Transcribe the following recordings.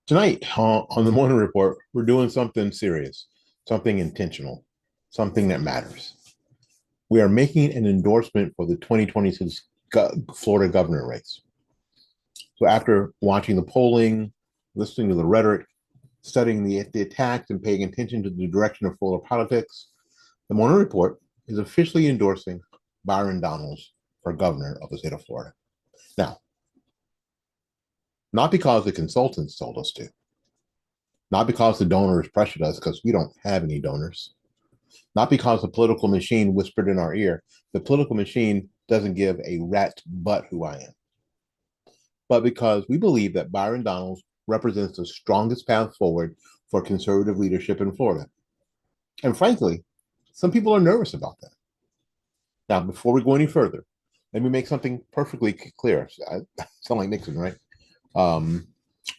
Tonight on the morning report, we're doing something serious, something intentional, something that matters. We are making an endorsement for the 2026 Florida governor race. So after watching the polling, listening to the rhetoric, studying the attacks, and paying attention to the direction of Florida politics, the morning report is officially endorsing Byron Donalds for governor of the state of Florida. Now, not because the consultants told us to, not because the donors pressured us, because we don't have any donors, not because the political machine whispered in our ear. The political machine doesn't give a rat's butt who I am, but because we believe that Byron Donalds represents the strongest path forward for conservative leadership in Florida. And frankly, some people are nervous about that. Now, before we go any further, let me make something perfectly clear. I sound like Nixon, right? Um,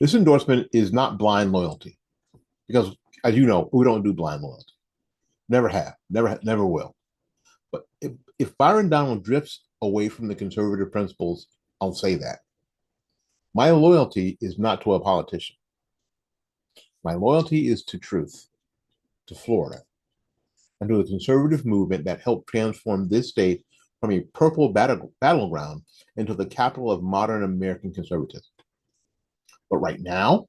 this endorsement is not blind loyalty because, as you know, we don't do blind loyalty. Never have, never will. But if Byron Donald drifts away from the conservative principles, I'll say that. My loyalty is not to a politician. My loyalty is to truth, to Florida, and to the conservative movement that helped transform this state from a purple battleground into the capital of modern American conservatism. But right now,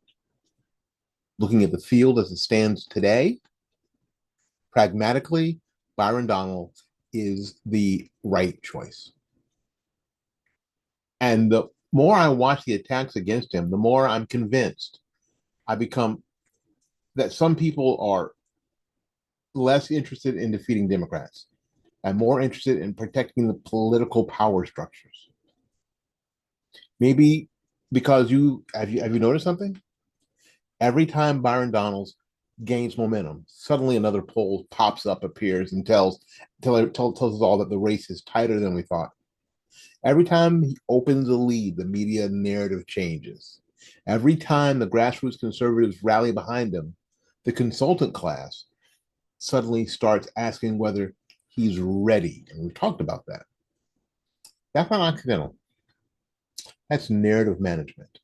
looking at the field as it stands today, pragmatically, Byron Donald is the right choice. And the more I watch the attacks against him, the more I'm convinced I become that some people are less interested in defeating Democrats and more interested in protecting the political power structures. Maybe because you noticed something? Every time Byron Donalds gains momentum, suddenly another poll pops up, appears, and tells us all that the race is tighter than we thought. Every time he opens a lead, the media narrative changes. Every time the grassroots conservatives rally behind him, the consultant class suddenly starts asking whether he's ready. And we've talked about that. That's not accidental. That's narrative management.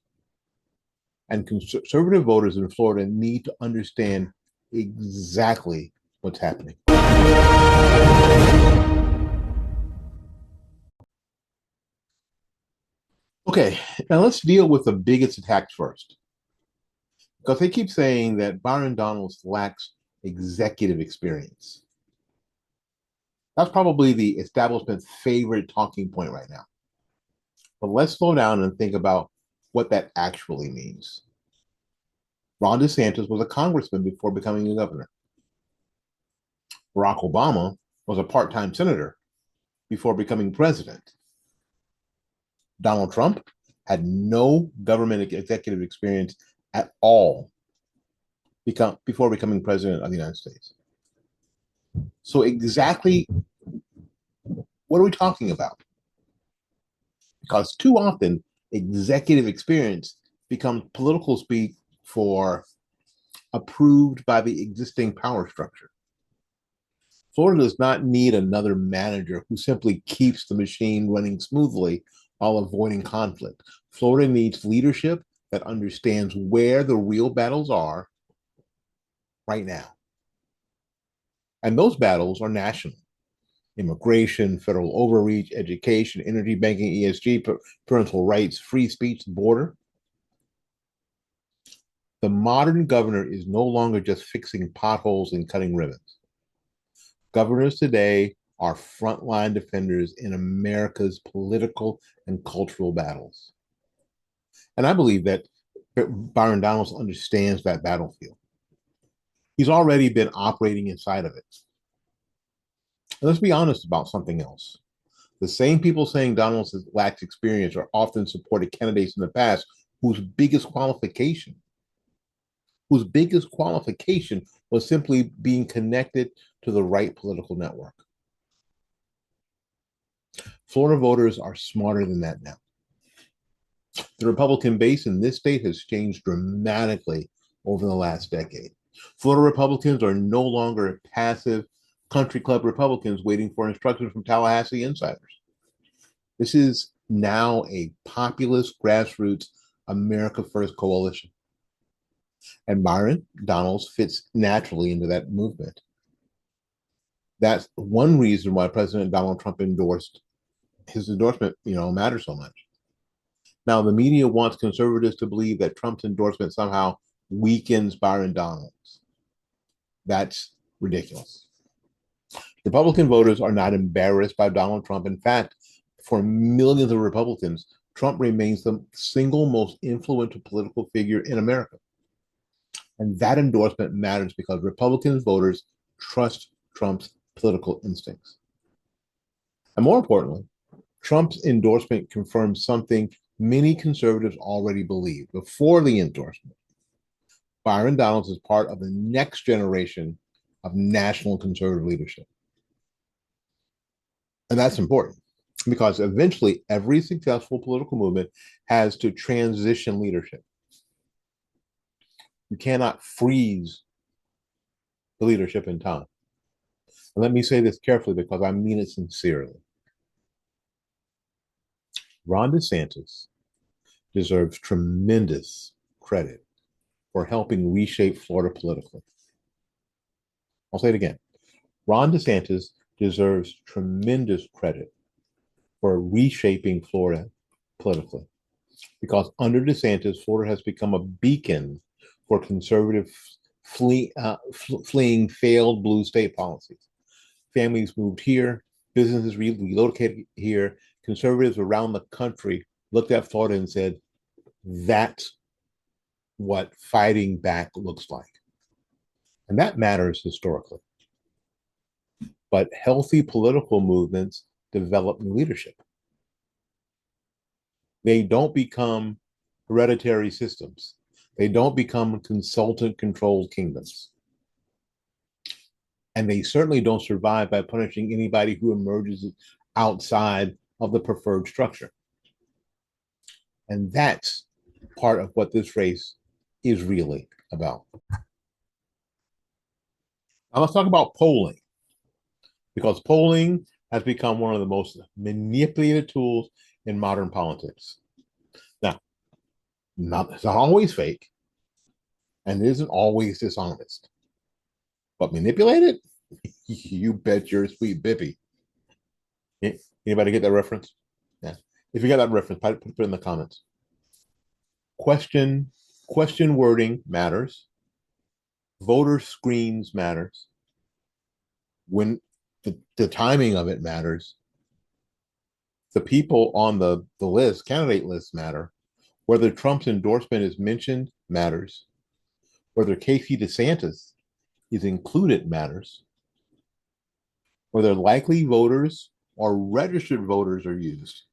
And conservative voters in Florida need to understand exactly what's happening. Okay, now let's deal with the biggest attacks first. Because they keep saying that Byron Donalds lacks executive experience. That's probably the establishment's favorite talking point right now. But let's slow down and think about what that actually means. Ron DeSantis was a congressman before becoming a governor. Barack Obama was a part time senator before becoming president. Donald Trump had no government executive experience at all before becoming president of the United States. So, exactly what are we talking about? Because too often, executive experience becomes political speak for approved by the existing power structure. Florida does not need another manager who simply keeps the machine running smoothly while avoiding conflict. Florida needs leadership that understands where the real battles are right now. And those battles are national: immigration, federal overreach, education, energy, banking, ESG, parental rights, free speech, border. The modern governor is no longer just fixing potholes and cutting ribbons. Governors today are frontline defenders in America's political and cultural battles. And I believe that Byron Donalds understands that battlefield. He's already been operating inside of it. And let's be honest about something else. The same people saying Donalds lacks experience are often supported candidates in the past whose biggest qualification was simply being connected to the right political network. Florida voters are smarter than that now. The Republican base in this state has changed dramatically over the last decade. Florida Republicans are no longer passive country club Republicans waiting for instructions from Tallahassee insiders. This is now a populist, grassroots, America First coalition. And Byron Donalds fits naturally into that movement. That's one reason why President Donald Trump endorsed his endorsement, matters so much. Now, the media wants conservatives to believe that Trump's endorsement somehow weakens Byron Donalds. That's ridiculous. Republican voters are not embarrassed by Donald Trump. In fact, for millions of Republicans, Trump remains the single most influential political figure in America. And that endorsement matters because Republican voters trust Trump's political instincts. And more importantly, Trump's endorsement confirms something many conservatives already believed before the endorsement. Byron Donalds is part of the next generation of national conservative leadership. And that's important because eventually every successful political movement has to transition leadership. You cannot freeze the leadership in time. And let me say this carefully because I mean it sincerely. Ron DeSantis deserves tremendous credit for helping reshape Florida politically. I'll say it again. Ron DeSantis deserves tremendous credit for reshaping Florida politically because under DeSantis, Florida has become a beacon for conservative fleeing failed blue state policies. Families moved here, businesses relocated here, conservatives around the country looked at Florida and said, that's what fighting back looks like. And that matters historically. But healthy political movements develop new leadership. They don't become hereditary systems. They don't become consultant-controlled kingdoms. And they certainly don't survive by punishing anybody who emerges outside of the preferred structure. And that's part of what this race is really about. Now let's talk about polling, because polling has become one of the most manipulated tools in modern politics. Now, it's not always fake, and it isn't always dishonest. But manipulated? You bet your sweet bippy. Anybody get that reference? Yeah. If you got that reference, put it in the comments. Question wording matters. Voter screens matters. When the timing of it matters. The people on the list, candidate list, matter. Whether Trump's endorsement is mentioned matters. Whether Casey DeSantis is included matters. Whether likely voters or registered voters are used.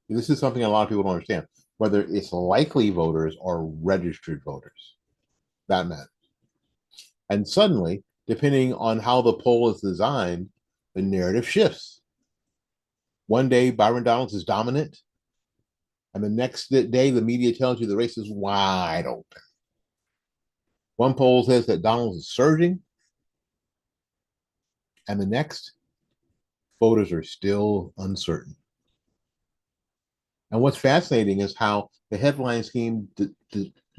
This is something a lot of people don't understand. Whether it's likely voters or registered voters, that matters. And suddenly, depending on how the poll is designed, the narrative shifts. One day, Byron Donalds is dominant, and the next day, the media tells you the race is wide open. One poll says that Donalds is surging, and the next, voters are still uncertain. And what's fascinating is how the headlines seem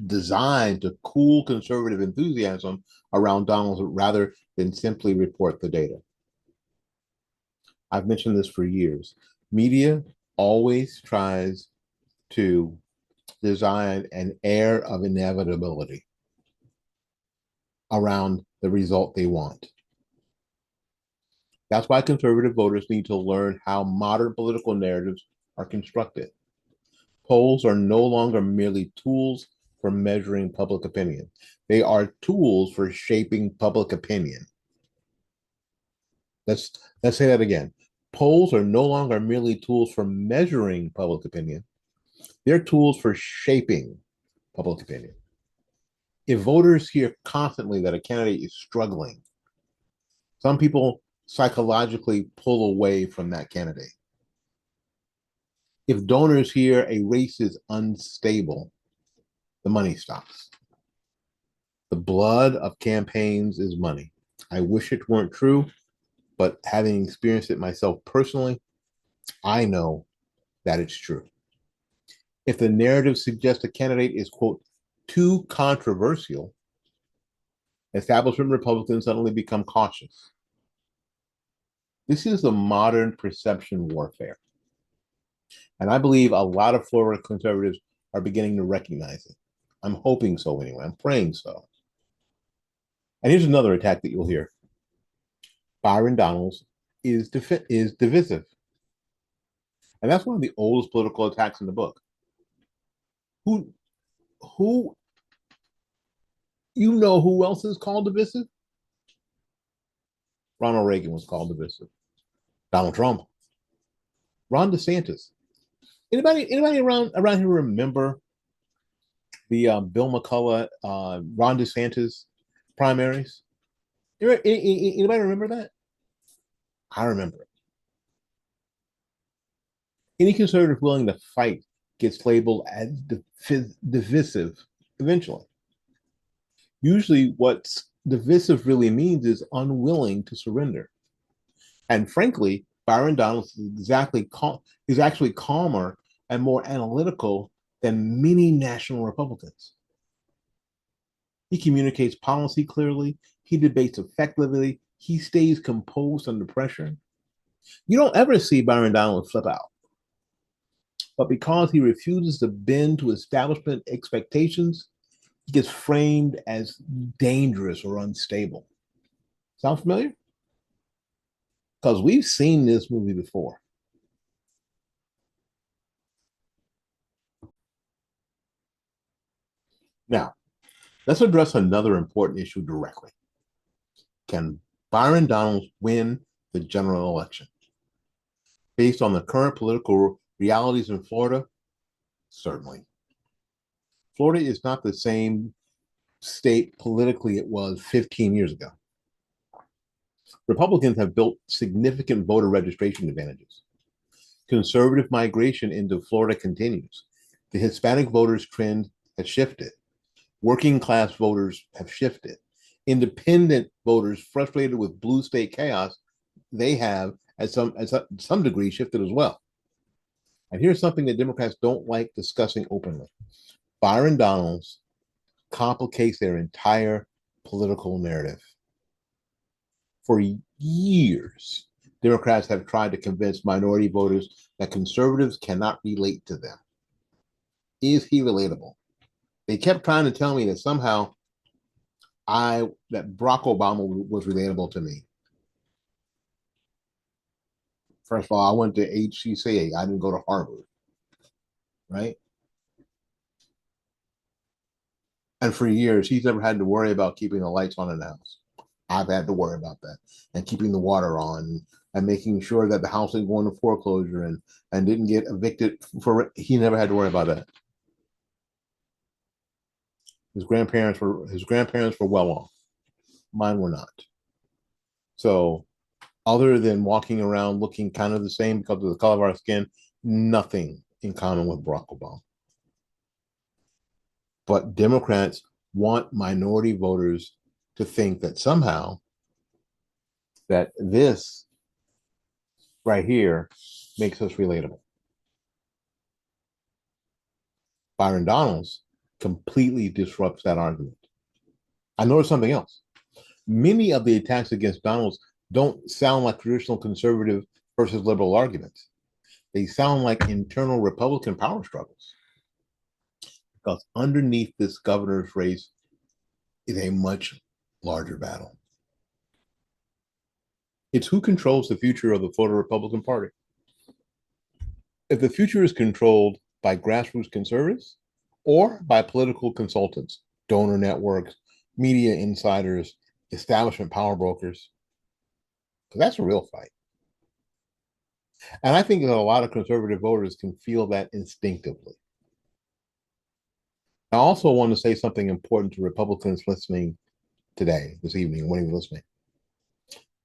designed to cool conservative enthusiasm around Donalds rather than simply report the data. I've mentioned this for years. Media always tries to design an air of inevitability around the result they want. That's why conservative voters need to learn how modern political narratives are constructed. Polls are no longer merely tools for measuring public opinion. They are tools for shaping public opinion. Let's say that again. Polls are no longer merely tools for measuring public opinion. They're tools for shaping public opinion. If voters hear constantly that a candidate is struggling, some people psychologically pull away from that candidate. If donors hear a race is unstable, the money stops. The blood of campaigns is money. I wish it weren't true, but having experienced it myself personally, I know that it's true. If the narrative suggests a candidate is, quote, too controversial, establishment Republicans suddenly become cautious. This is the modern perception warfare. And I believe a lot of Florida conservatives are beginning to recognize it. I'm hoping so anyway. I'm praying so. And here's another attack that you'll hear. Byron Donalds is divisive. And that's one of the oldest political attacks in the book. Who who you know who else is called divisive? Ronald Reagan was called divisive. Donald Trump. Ron DeSantis. Anybody around here remember the Bill McCullough, Ron DeSantis primaries? Anybody remember that? I remember it. Any conservative willing to fight gets labeled as divisive eventually. Usually, what divisive really means is unwilling to surrender. And frankly, Byron Donalds is actually calmer and more analytical than many national Republicans. He communicates policy clearly. He debates effectively. He stays composed under pressure. You don't ever see Byron Donalds flip out. But because he refuses to bend to establishment expectations, he gets framed as dangerous or unstable. Sound familiar? Because we've seen this movie before. Now, let's address another important issue directly. Can Byron Donalds win the general election? Based on the current political realities in Florida, certainly. Florida is not the same state politically it was 15 years ago. Republicans have built significant voter registration advantages. Conservative migration into Florida continues. The Hispanic voters trend has shifted. Working class voters have shifted. Independent voters frustrated with blue state chaos, they have at some degree shifted as well. And here's something that Democrats don't like discussing openly. Byron Donalds complicates their entire political narrative. For years, Democrats have tried to convince minority voters that conservatives cannot relate to them. Is he relatable? They kept trying to tell me that somehow that Barack Obama was relatable to me. First of all, I went to HCCA. I didn't go to Harvard, right? And for years, he's never had to worry about keeping the lights on in the house. I've had to worry about that and keeping the water on and making sure that the house didn't go into foreclosure and didn't get evicted he never had to worry about that. His grandparents were well off. Mine were not. So other than walking around looking kind of the same because of the color of our skin, nothing in common with Barack Obama. But Democrats want minority voters to think that somehow that this right here makes us relatable. Byron Donalds completely disrupts that argument. I noticed something else. Many of the attacks against Donalds don't sound like traditional conservative versus liberal arguments. They sound like internal Republican power struggles. Because underneath this governor's race is a much larger battle. It's who controls the future of the Florida Republican Party. If the future is controlled by grassroots conservatives or by political consultants, donor networks, media insiders, establishment power brokers, because that's a real fight. And I think that a lot of conservative voters can feel that instinctively. I also want to say something important to Republicans listening today, this evening, when you're listening.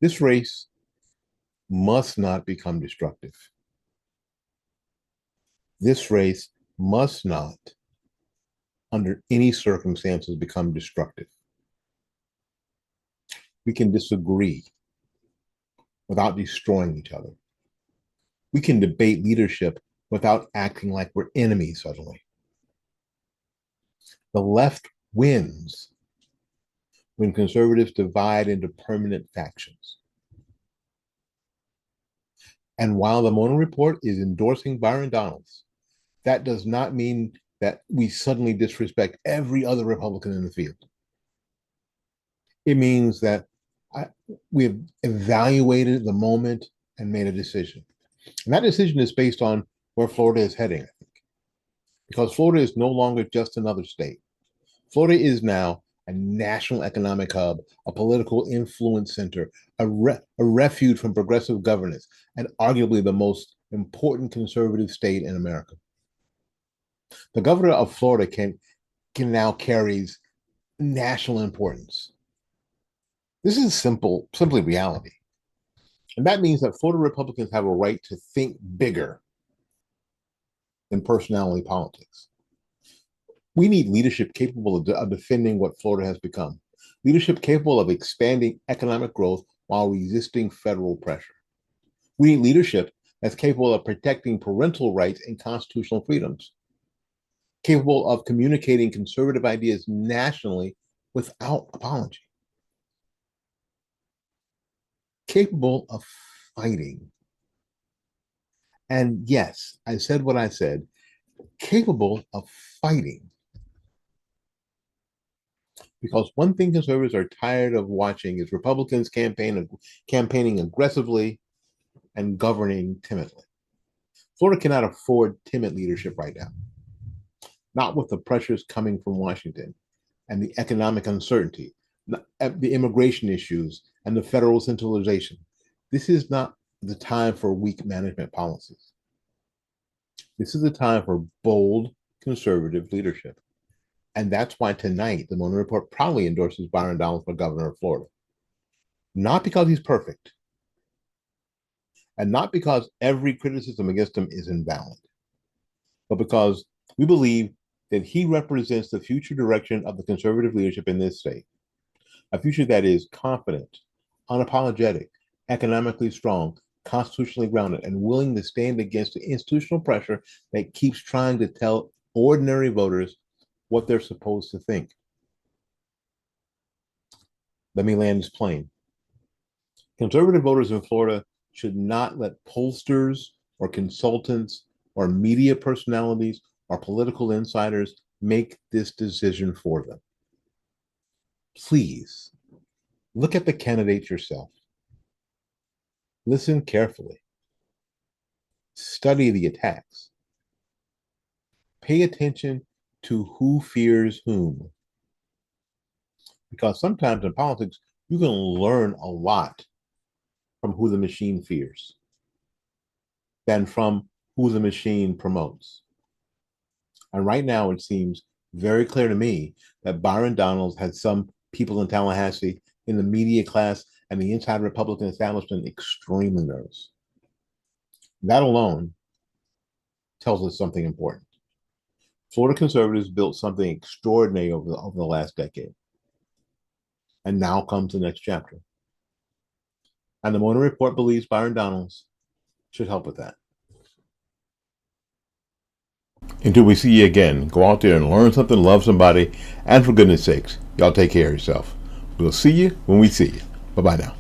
This race must not become destructive. This race must not, under any circumstances, become destructive. We can disagree without destroying each other. We can debate leadership without acting like we're enemies suddenly. The left wins when conservatives divide into permanent factions. And while the Mona Report is endorsing Byron Donalds, that does not mean that we suddenly disrespect every other Republican in the field. It means that we have evaluated the moment and made a decision. And that decision is based on where Florida is heading, I think, because Florida is no longer just another state. Florida is now a national economic hub, a political influence center, a refuge from progressive governance, and arguably the most important conservative state in America. The governor of Florida can now carries national importance. This is simply reality. And that means that Florida Republicans have a right to think bigger than personality politics. We need leadership capable of defending what Florida has become, leadership capable of expanding economic growth while resisting federal pressure. We need leadership that's capable of protecting parental rights and constitutional freedoms, capable of communicating conservative ideas nationally without apology, capable of fighting. And yes, I said what I said, capable of fighting. Because one thing conservatives are tired of watching is Republicans campaigning aggressively and governing timidly. Florida cannot afford timid leadership right now, not with the pressures coming from Washington and the economic uncertainty, the immigration issues, and the federal centralization. This is not the time for weak management policies. This is the time for bold conservative leadership. And that's why tonight the Mona Report proudly endorses Byron Donalds for governor of Florida. Not because he's perfect, and not because every criticism against him is invalid, but because we believe that he represents the future direction of the conservative leadership in this state. A future that is confident, unapologetic, economically strong, constitutionally grounded, and willing to stand against the institutional pressure that keeps trying to tell ordinary voters what they're supposed to think. Let me land this plane. Conservative voters in Florida should not let pollsters or consultants or media personalities or political insiders make this decision for them. Please look at the candidates yourself. Listen carefully. Study the attacks. Pay attention to who fears whom. Because sometimes in politics, you can learn a lot from who the machine fears than from who the machine promotes. And right now, it seems very clear to me that Byron Donalds had some people in Tallahassee, in the media class, and the inside Republican establishment extremely nervous. That alone tells us something important. Florida conservatives built something extraordinary over the last decade. And now comes the next chapter. And the Mona Report believes Byron Donalds should help with that. Until we see you again, go out there and learn something, love somebody, and for goodness sakes, y'all take care of yourself. We'll see you when we see you. Bye-bye now.